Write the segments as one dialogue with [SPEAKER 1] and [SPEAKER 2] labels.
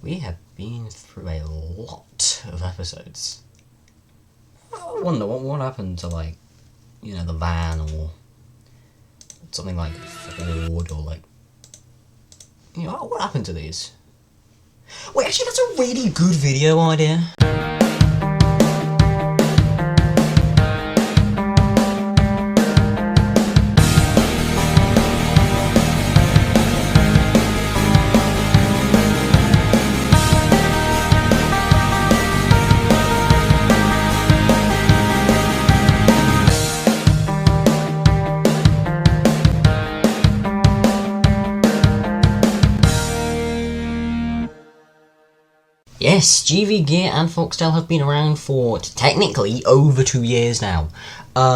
[SPEAKER 1] We have been through a lot of episodes. I wonder what happened to, like, you know, the van or something like Ford or, like, you know, what happened to these? Wait, actually, that's a really good video idea. Yes, GV Gear and Foxtail have been around for, technically, over 2 years now.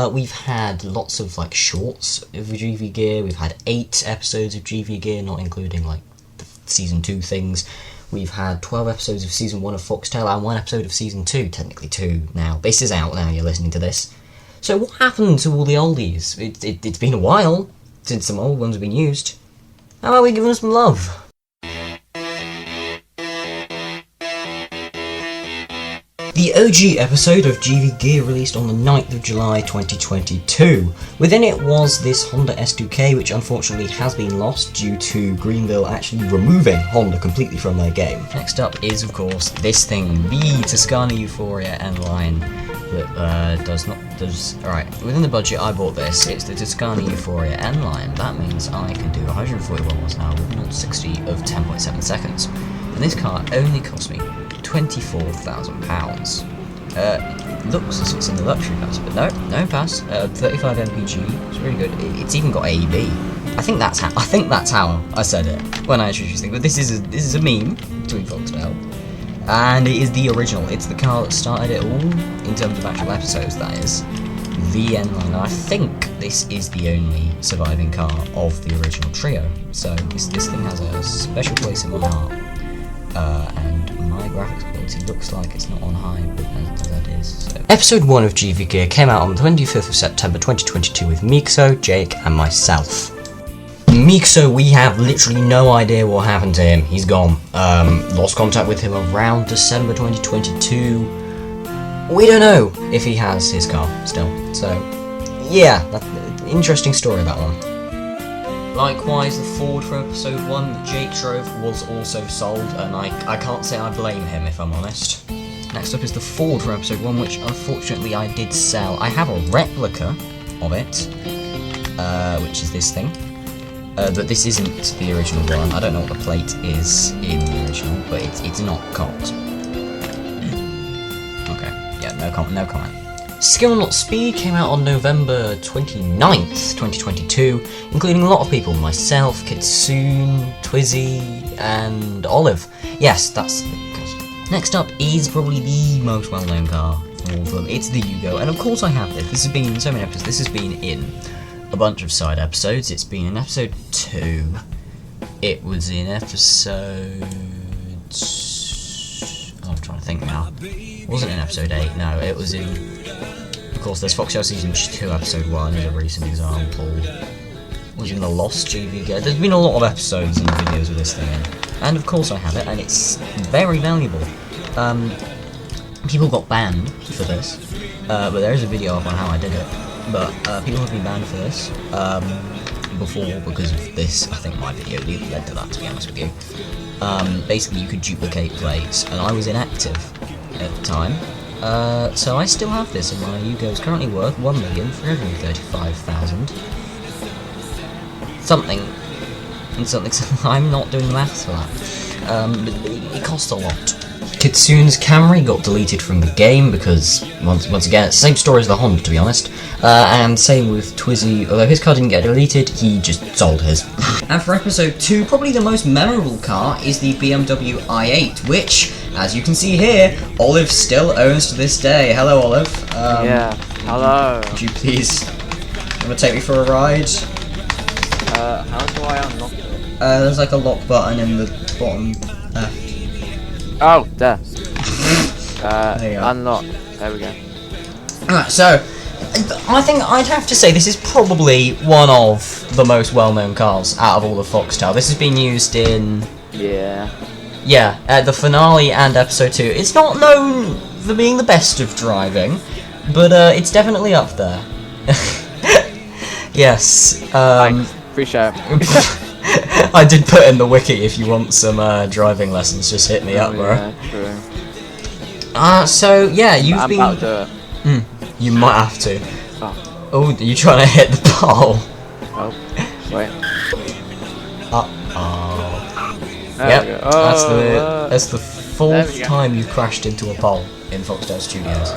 [SPEAKER 1] We've had lots of, like, shorts of GV Gear. We've had 8 episodes of GV Gear, not including, like, the Season 2 things. We've had 12 episodes of Season 1 of Foxtail and 1 episode of Season 2. Technically 2 now. This is out now, you're listening to this. So what happened to all the oldies? It's been a while since some old ones have been used. How about we give them some love? The OG episode of GV Gear released on the 9th of July 2022. Within it was this Honda S2K, which unfortunately has been lost due to Greenville actually removing Honda completely from their game. Next up is, of course, this thing, the Toscana Euphoria N-Line that Alright, within the budget I bought this. It's the Toscana Euphoria N-Line. That means I can do 141 miles an hour with 0 to 60 of 10.7 seconds. And this car only cost me £24,000. Looks as if it's in the luxury pass, but no pass. 35 mpg. It's really good. It's even got AEB. I think that's how I said it when I introduced it. But this is a meme between Foxtail, and it is the original. It's the car that started it all in terms of actual episodes. That is the N-Line. I think this is the only surviving car of the original trio. So this thing has a special place in my heart. And my graphics quality looks like it's not on high, but as that is. So. Episode 1 of GV Gear came out on the 25th of September 2022 with Mikso, Jake, and myself. Mikso, we have literally no idea what happened to him. He's gone. Lost contact with him around December 2022. We don't know if he has his car still. So, yeah, interesting story, that one. Likewise, the Ford from episode 1 that Jake drove was also sold, and I can't say I blame him, if I'm honest. Next up is the Ford from episode 1, which unfortunately I did sell. I have a replica of it, which is this thing, but this isn't the original one. I don't know what the plate is in the original, but it's not cocked. Okay, yeah, no comment. Skill Not Speed came out on November 29th, 2022, including a lot of people, myself, Kitsune, Twizzy, and Olive. Yes, that's the case. Next up is probably the most well-known car of all of them. It's the Yugo, and of course I have this. This has been in so many episodes. This has been in a bunch of side episodes. It's been in episode 2. It was in episode... Oh, I'm trying to think now. It wasn't in episode 8, no, it was in... Of course, there's Foxtail Season 2, episode 1 is a recent example. It was in the Lost GV Gear. There's been a lot of episodes and videos with this thing in. And of course I have it, and it's very valuable. People got banned for this, but there is a video up on how I did it. But people have been banned for this before because of this. I think my video led to that, to be honest with you. Basically, you could duplicate plates, and I was inactive at the time. So I still have this, and my Yugo is currently worth 1,335,000. Something. I'm not doing the maths for that. But it costs a lot. Kitsune's Camry got deleted from the game because, once again, it's the same story as the Honda, to be honest. And same with Twizzy, although his car didn't get deleted, he just sold his. And for episode 2, probably the most memorable car is the BMW i8, which, as you can see here, Olive still owns to this day. Hello, Olive.
[SPEAKER 2] Yeah, hello.
[SPEAKER 1] Could you please want to take me for a ride?
[SPEAKER 2] How do I unlock it?
[SPEAKER 1] There's like a lock button in the bottom left.
[SPEAKER 2] Oh, there.
[SPEAKER 1] There you are.
[SPEAKER 2] Unlock. There we go.
[SPEAKER 1] Alright, so, I think I'd have to say this is probably one of the most well-known cars out of all of Foxtail. This has been used in...
[SPEAKER 2] Yeah.
[SPEAKER 1] Yeah, the finale and episode 2. It's not known for being the best of driving, but it's definitely up there. Yes.
[SPEAKER 2] Thanks. Appreciate it.
[SPEAKER 1] I did put in the wiki if you want some driving lessons, just hit me up, bro.
[SPEAKER 2] Yeah, true.
[SPEAKER 1] So yeah, you've
[SPEAKER 2] I'm
[SPEAKER 1] been.
[SPEAKER 2] about to do it.
[SPEAKER 1] You might have to.
[SPEAKER 2] Oh,
[SPEAKER 1] Oh, you trying to hit the pole?
[SPEAKER 2] oh, wait.
[SPEAKER 1] Oh.
[SPEAKER 2] There
[SPEAKER 1] Yep.
[SPEAKER 2] we go.
[SPEAKER 1] That's the
[SPEAKER 2] There we
[SPEAKER 1] fourth
[SPEAKER 2] go.
[SPEAKER 1] time you've crashed into a pole in Foxtail Studios.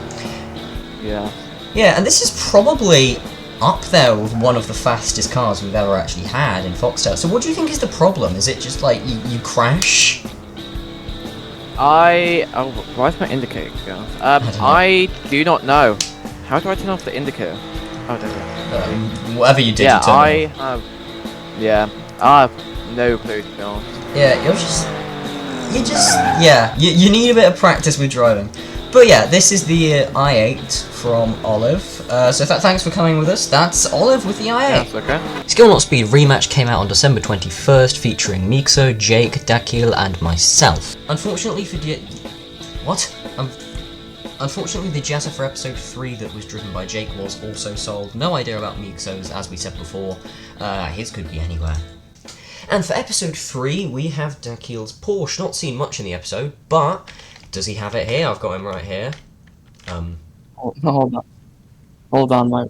[SPEAKER 2] Yeah.
[SPEAKER 1] Yeah, and this is probably up there with one of the fastest cars we've ever actually had in Foxtail. So what do you think is the problem? Is it just like you crash?
[SPEAKER 2] Oh, why is my indicator going off? I do not know. How do I turn off the indicator? Oh, there we go.
[SPEAKER 1] Whatever you did,
[SPEAKER 2] Yeah,
[SPEAKER 1] you turned
[SPEAKER 2] I
[SPEAKER 1] it
[SPEAKER 2] have. Yeah, I have no clue to be honest.
[SPEAKER 1] off. Yeah, you need a bit of practice with driving. But yeah, this is the i8 from Olive. So thanks for coming with us. That's Olive with the i8.
[SPEAKER 2] Yeah, that's okay.
[SPEAKER 1] Skill Not Speed Rematch came out on December 21st, featuring Mixo, Jake, Dakil, and myself. Unfortunately for Unfortunately, the Jazza for episode 3 that was driven by Jake was also sold. No idea about Mixo's, as we said before. His could be anywhere. And for episode 3, we have Dakil's Porsche. Not seen much in the episode, but does he have it here? I've got him right here.
[SPEAKER 3] Hold on, my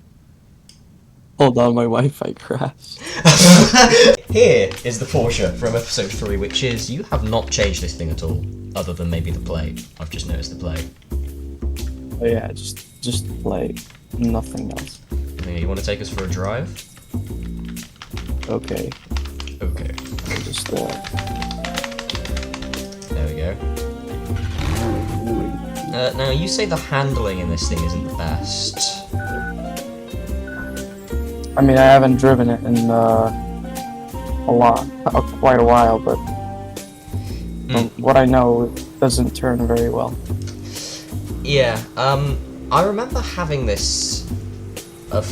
[SPEAKER 3] Wi-Fi crashed.
[SPEAKER 1] Here is the Porsche from episode 3, which is, you have not changed this thing at all, other than maybe the plate. I've just noticed the plate.
[SPEAKER 3] Oh yeah, just play, nothing else.
[SPEAKER 1] Okay, you want to take us for a drive?
[SPEAKER 3] Okay,
[SPEAKER 1] Okay.
[SPEAKER 3] I'll just
[SPEAKER 1] There we go. Now, you say the handling in this thing isn't the best.
[SPEAKER 3] I mean, I haven't driven it in quite a while, but from what I know, it doesn't turn very well.
[SPEAKER 1] Yeah, I remember having this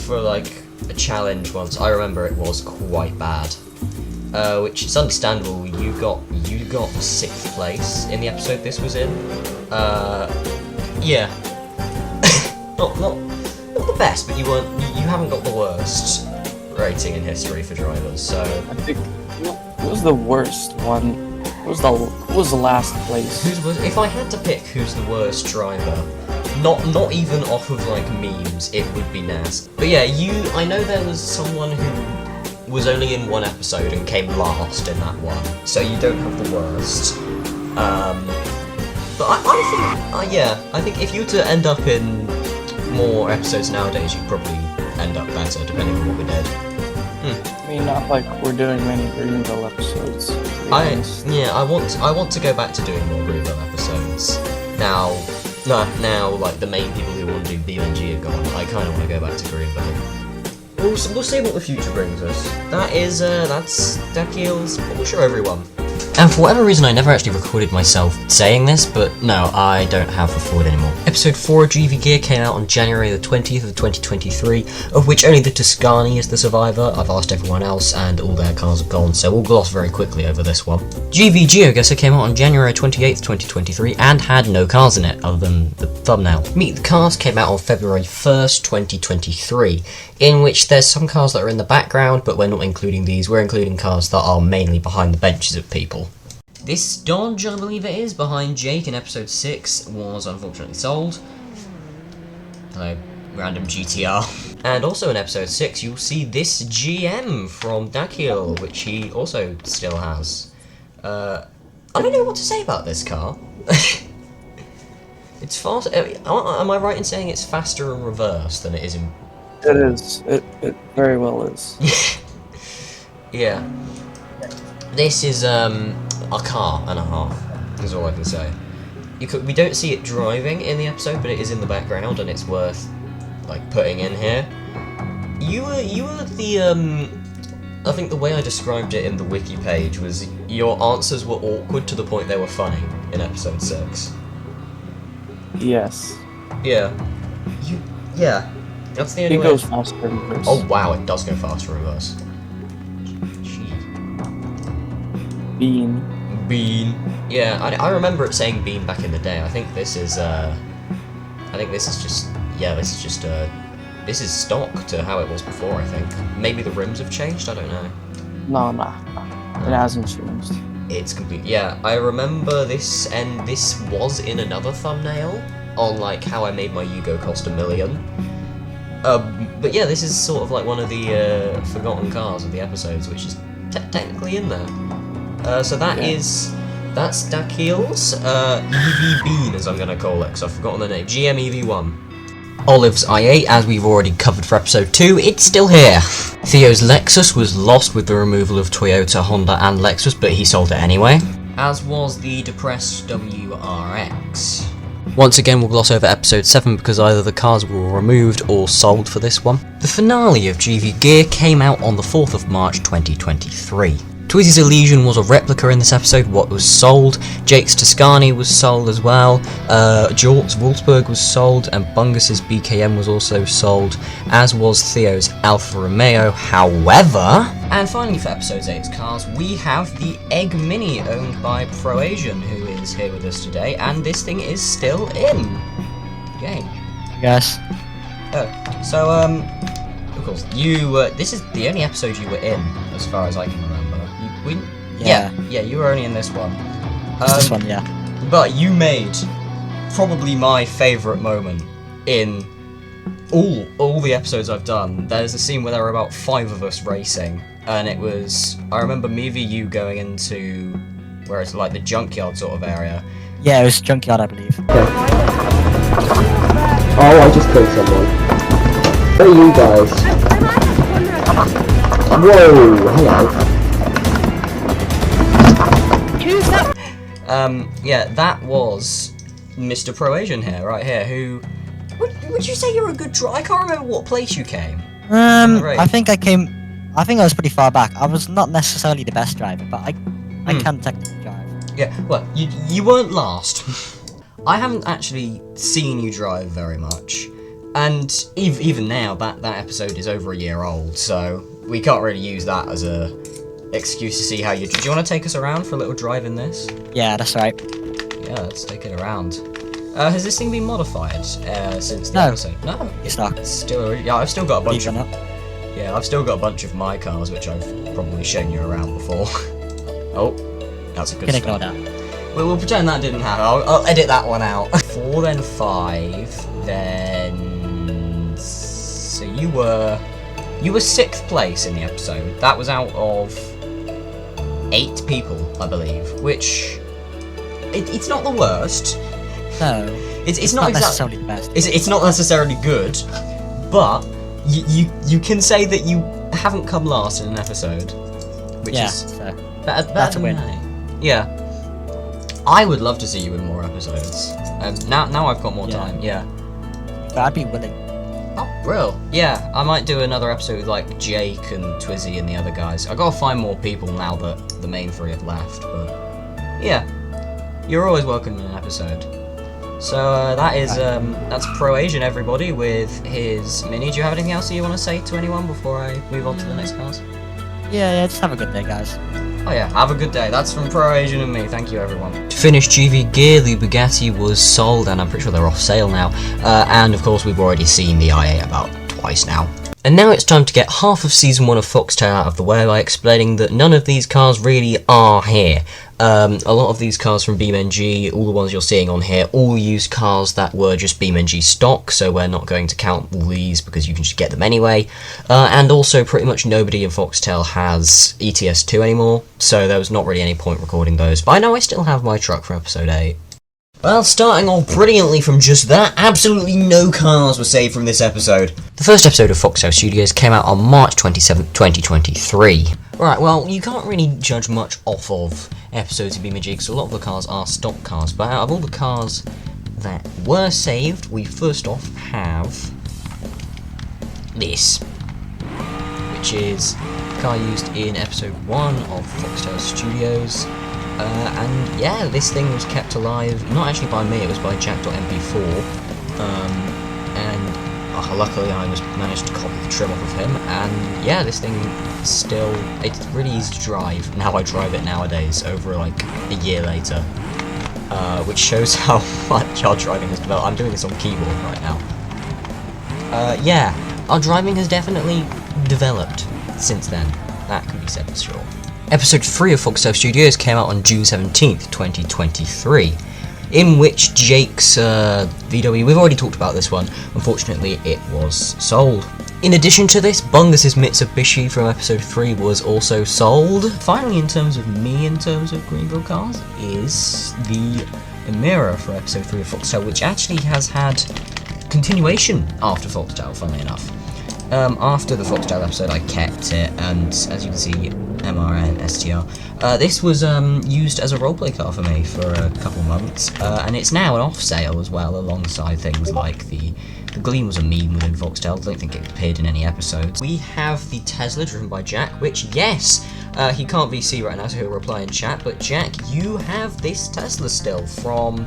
[SPEAKER 1] for like a challenge once. I remember it was quite bad, which is understandable. You got 6th place in the episode this was in. Yeah, not the best, but you haven't got the worst rating in history for drivers. So
[SPEAKER 3] I think what was the worst one? What was the last place?
[SPEAKER 1] if I had to pick who's the worst driver, not even off of like memes, it would be Nas. But yeah, I know there was someone who was only in one episode and came last in that one, so you don't have the worst. But I think if you were to end up in more episodes nowadays, you'd probably end up better, depending on what we did.
[SPEAKER 3] I mean, not like we're doing many Greenville episodes.
[SPEAKER 1] I want to go back to doing more Greenville episodes. Now, like the main people who want to do BMG are gone. I kind of want to go back to Greenville. We'll see what the future brings us. That's Dakil's Porsche, everyone. And for whatever reason, I never actually recorded myself saying this, but no, I don't have the Ford anymore. Episode 4 of GV Gear came out on January the 20th of 2023, of which only the Tuscany is the survivor. I've asked everyone else, and all their cars are gone, so we'll gloss very quickly over this one. GV GeoGuessr came out on January 28th, 2023, and had no cars in it, other than the thumbnail. Meet the Cars came out on February 1st, 2023, in which there's some cars that are in the background, but we're not including these. We're including cars that are mainly behind the benches of people. This Dodge, I believe it is, behind Jake in episode 6 was unfortunately sold. Hello, random GTR. And also in episode 6 you'll see this GM from Dakil, which he also still has. I don't know what to say about this car. It's fast. Am I right in saying it's faster in reverse than it is in...
[SPEAKER 3] It is. It very well is.
[SPEAKER 1] Yeah. This is a car and a half, is all I can say. We don't see it driving in the episode, but it is in the background, and it's worth like putting in here. You were the I think the way I described it in the wiki page was your answers were awkward to the point they were funny in episode 6.
[SPEAKER 3] Yes.
[SPEAKER 1] Yeah. Yeah. That's the only
[SPEAKER 3] It
[SPEAKER 1] way.
[SPEAKER 3] goes faster in reverse.
[SPEAKER 1] Oh wow, it does go faster in reverse. Gee.
[SPEAKER 3] Bean.
[SPEAKER 1] Bean. Yeah, I remember it saying Bean back in the day. I think this is just, yeah, this is stock to how it was before, I think. Maybe the rims have changed, I don't know.
[SPEAKER 3] No. It hasn't changed.
[SPEAKER 1] It's complete. Yeah, I remember this, and this was in another thumbnail on like how I made my Yugo cost $1 million. But yeah, this is sort of like one of the forgotten cars of the episodes, which is technically in there. So that's Dakil's EV Bean, as I'm gonna call it, because I've forgotten the name. GM EV1. Olive's i8, as we've already covered for episode 2, it's still here. Theo's Lexus was lost with the removal of Toyota, Honda and Lexus, but he sold it anyway. As was the depressed WRX. Once again, we'll gloss over episode 7 because either the cars were removed or sold for this one. The finale of GV Gear came out on the 4th of March 2023. Twizzy's Elysian was a replica in this episode, what was sold. Jake's Tuscany was sold as well. Jort's Wolfsburg was sold, and Bungus's BKM was also sold, as was Theo's Alfa Romeo. However, and finally for episode 8's cars, we have the Egg Mini owned by ProAsian, who is here with us today, and this thing is still in the game.
[SPEAKER 4] Yes.
[SPEAKER 1] So, of course, this is the only episode you were in, as far as I can remember. Yeah, you were only in this one.
[SPEAKER 4] This one, yeah.
[SPEAKER 1] But you made probably my favourite moment in all the episodes I've done. There's a scene where there were about 5 of us racing, and it was, I remember me v you going into where it's like the junkyard sort of area.
[SPEAKER 4] Yeah, it was junkyard, I believe.
[SPEAKER 5] Oh, I just killed someone. Where are you guys? Whoa, hello.
[SPEAKER 1] Yeah, that was Mr. ProAsian here, right here, who... Would you say you're a good driver? I can't remember what place you came.
[SPEAKER 4] I think I was pretty far back. I was not necessarily the best driver, but I can technically drive.
[SPEAKER 1] Yeah, well, you weren't last. I haven't actually seen you drive very much, and even now, that episode is over a year old, so we can't really use that as a excuse to see how you... Do you want to take us around for a little drive in this?
[SPEAKER 4] Yeah, that's right.
[SPEAKER 1] Yeah, let's take it around. Has this thing been modified since the
[SPEAKER 4] No.
[SPEAKER 1] episode? No.
[SPEAKER 4] It's not.
[SPEAKER 1] It's still... Yeah, I've still got a bunch of...
[SPEAKER 4] Not.
[SPEAKER 1] Yeah, I've still got a bunch of my cars, which I've probably shown you around before. Oh, that's a good
[SPEAKER 4] Can
[SPEAKER 1] start.
[SPEAKER 4] ignore that.
[SPEAKER 1] We'll pretend that didn't happen. I'll edit that one out. 4, then 5, then... So you were 6th place in the episode. That was out of 8 people, I believe, which... It's not the worst.
[SPEAKER 4] No.
[SPEAKER 1] It's not
[SPEAKER 4] necessarily the best.
[SPEAKER 1] It's not necessarily good, but you can say that you haven't come last in an episode, which is
[SPEAKER 4] so
[SPEAKER 1] better
[SPEAKER 4] that's a
[SPEAKER 1] than
[SPEAKER 4] win.
[SPEAKER 1] me. Yeah. I would love to see you in more episodes. Now I've got more
[SPEAKER 4] Yeah.
[SPEAKER 1] time. Yeah.
[SPEAKER 4] But I'd be willing.
[SPEAKER 1] Oh, real? Yeah, I might do another episode with like Jake and Twizzy and the other guys. I gotta find more people now that the main 3 have left, but yeah, you're always welcome in an episode. So that's ProAsian, everybody, with his Mini. Do you have anything else that you want to say to anyone before I move on to the next cars?
[SPEAKER 4] Yeah, just have a good day, guys.
[SPEAKER 1] Oh yeah, have a good day. That's from ProAsian and me. Thank you, everyone. To finish GV Gear, the Bugatti was sold, and I'm pretty sure they're off sale now. And of course, we've already seen the i8 about twice now. And now it's time to get half of Season 1 of Foxtail out of the way by explaining that none of these cars really are here. A lot of these cars from BeamNG, all the ones you're seeing on here, all used cars that were just BeamNG stock, so we're not going to count all these because you can just get them anyway. And also pretty much nobody in Foxtail has ETS2 anymore, so there was not really any point recording those. But I know I still have my truck for episode 8. Well, starting off brilliantly from just that, absolutely no cars were saved from this episode. The first episode of Foxtail Studios came out on March 27th, 2023. Right, well, you can't really judge much off of episodes of BeamNG because a lot of the cars are stock cars, but out of all the cars that were saved, we first off have this, which is a car used in episode 1 of Foxtail Studios. And yeah, this thing was kept alive, not actually by me, it was by Jack.mp4, and luckily I managed to copy the trim off of him, and yeah, this thing still, it's really easy to drive. Now I drive it nowadays, over like a year later, which shows how much our driving has developed. I'm doing this on keyboard right now. Yeah, our driving has definitely developed since then, that can be said for sure. Episode 3 of Foxtail Studios came out on June 17th, 2023, in which Jake's VW, we've already talked about this one, unfortunately it was sold. In addition to this, Bungus's Mitsubishi from episode 3 was also sold. Finally, in terms of Greenville cars, is the Emira for episode 3 of Foxtail, which actually has had continuation after Foxtail, funnily enough. After the Foxtail episode, I kept it, and as you can see, MRN STR. This was used as a roleplay car for me for a couple months, and it's now an off sale as well, alongside things like the Gleam was a meme within Foxtail. I don't think it appeared in any episodes. We have the Tesla driven by Jack, which, yes, he can't VC right now, so he'll reply in chat, but Jack, you have this Tesla still from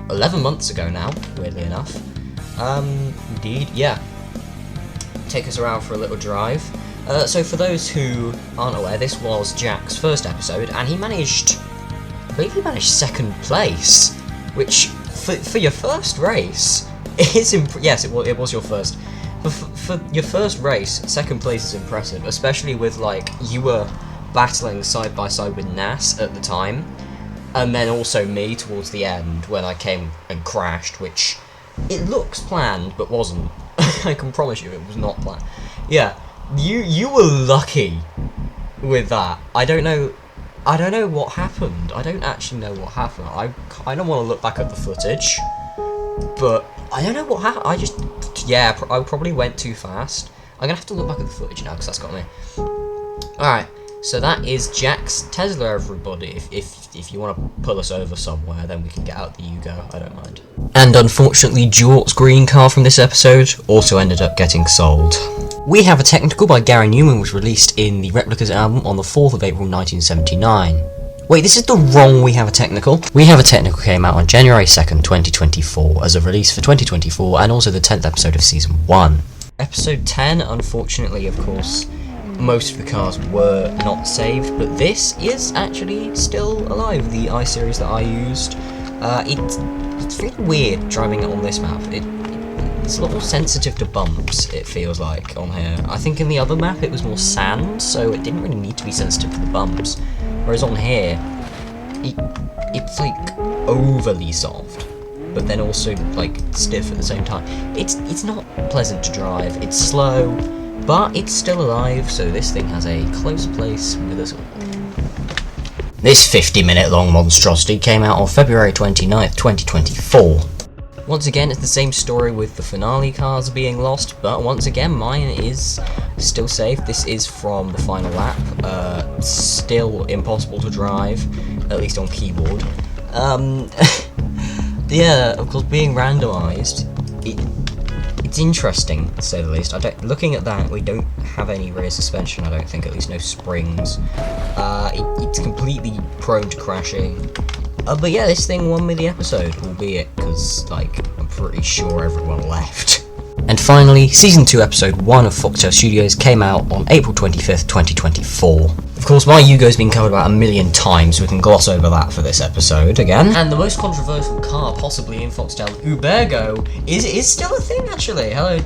[SPEAKER 1] 11 months ago now, weirdly enough. Indeed, yeah. Take us around for a little drive. So for those who aren't aware, this was Jack's first episode, and he managed, I believe he managed second place, which for your first race is yes, it was your first. For your first race, second place is impressive, especially with like you were battling side by side with Nas at the time, and then also me towards the end when I came and crashed, which it looks planned but wasn't. I can promise you it was not planned. Yeah, you were lucky with that. I don't know what happened. I don't actually know what happened. I kind of want to look back at the footage, but I don't know what happened. I probably went too fast. I'm gonna have to look back at the footage now because that's got me. Alright, so that is Jack's Tesla, everybody. If you want to pull us over somewhere, then we can get out the Yugo, I don't mind. And unfortunately, Jort's green car from this episode also ended up getting sold. We Have a Technical by Gary Newman was released in the Replicas album on the 4th of April 1979. Wait, this is the wrong We Have a Technical. We Have a Technical came out on January 2nd, 2024 as a release for 2024, and also the 10th episode of Season 1. Episode 10, unfortunately, of course, most of the cars were not saved, but this is actually still alive, the I-Series that I used. It's really weird driving it on this map. It's a lot more sensitive to bumps, it feels like, on here. I think in the other map it was more sand, so it didn't really need to be sensitive to the bumps. Whereas on here, it's like overly soft, but then also like stiff at the same time. It's not pleasant to drive, it's slow, but it's still alive, so this thing has a close place with us all. This 50-minute long monstrosity came out on February 29th, 2024. Once again, it's the same story with the finale cars being lost, but once again, mine is still safe. This is from the final lap. Still impossible to drive, at least on keyboard. Yeah, of course, being randomized, it's interesting, to say the least. Looking at that, we don't have any rear suspension, I don't think, at least no springs. It's completely prone to crashing. But yeah, this thing won me the episode, albeit because, like, I'm pretty sure everyone left. And finally, Season 2, Episode 1 of Foxtail Studios came out on April 25th, 2024. Of course, my Yugo's been covered about 1,000,000 times, so we can gloss over that for this episode again. And the most controversial car possibly in Foxtail, Ubergo, is still a thing, actually. Hello,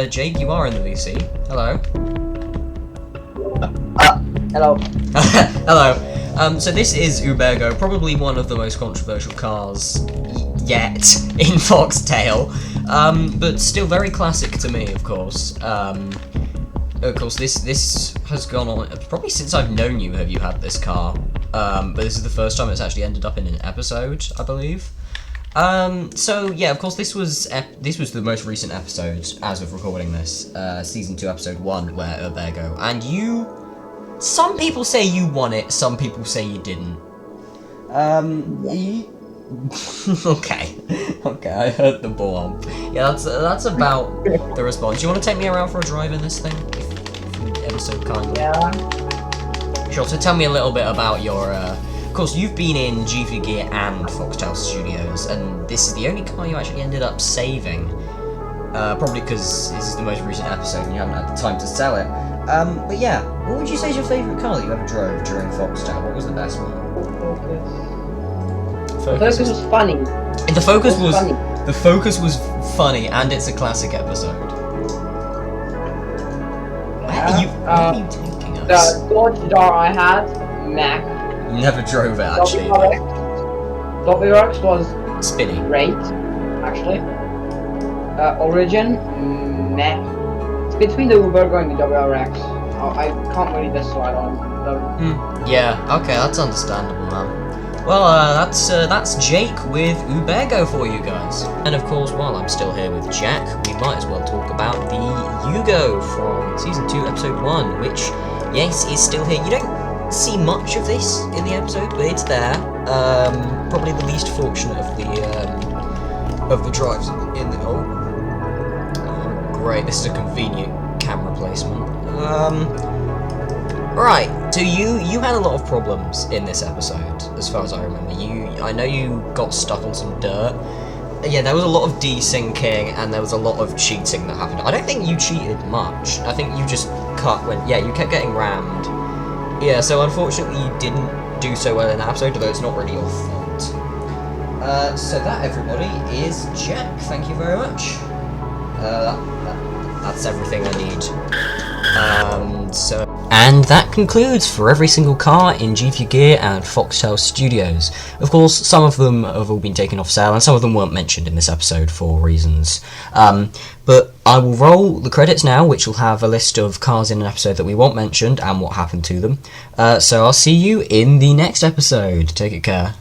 [SPEAKER 1] Jake, you are in the VC. Hello.
[SPEAKER 5] Hello.
[SPEAKER 1] Hello. So this is Ubergo, probably one of the most controversial cars yet in Foxtail, but still very classic to me, of course. Of course, this has gone on, probably since I've known you have you had this car, but this is the first time it's actually ended up in an episode, I believe. So yeah, of course, this was the most recent episode, as of recording this, Season 2, Episode 1, where Ubergo, and you... Some people say you won it, some people say you didn't. Okay, I heard the bomb. Yeah, that's about the response. Do you want to take me around for a drive in this thing? If you ever so kindly.
[SPEAKER 5] Yeah.
[SPEAKER 1] Sure, so tell me a little bit about your, of course, you've been in GV Gear and Foxtail Studios, and this is the only car you actually ended up saving. Probably because this is the most recent episode and you haven't had the time to sell it. But yeah, what would you say is your favourite car that you ever drove during Foxtail? What was the best one?
[SPEAKER 6] Focus was funny.
[SPEAKER 1] The Focus was
[SPEAKER 6] funny.
[SPEAKER 1] the Focus was funny, and it's a classic episode. Where are you taking us?
[SPEAKER 6] The Dodge Dart I had, Mac.
[SPEAKER 1] You never drove it actually.
[SPEAKER 6] WRX was
[SPEAKER 1] Spinny.
[SPEAKER 6] great, actually. Origin, meh. It's between the Ubergo and the WRX. I can't really decide on them.
[SPEAKER 1] Yeah, okay, that's understandable, man. Well, that's Jake with Ubergo for you guys. And of course, while I'm still here with Jack, we might as well talk about the Yugo from Season 2, Episode 1, which, yes, is still here. You don't see much of this in the episode, but it's there. Probably the least fortunate of the drives in the... Oh, great, this is a convenient camera placement. Right, so you had a lot of problems in this episode, as far as I remember. I know you got stuck on some dirt. Yeah, there was a lot of desyncing, and there was a lot of cheating that happened. I don't think you cheated much. I think you just you kept getting rammed. Yeah, so unfortunately you didn't do so well in that episode, although it's not really your fault. So that, everybody, is Jack. Thank you very much. That's everything I need. And that concludes for every single car in GV Gear and Foxtail Studios. Of course, some of them have all been taken off sale, and some of them weren't mentioned in this episode for reasons. But I will roll the credits now, which will have a list of cars in an episode that we want mentioned and what happened to them. So I'll see you in the next episode. Take care.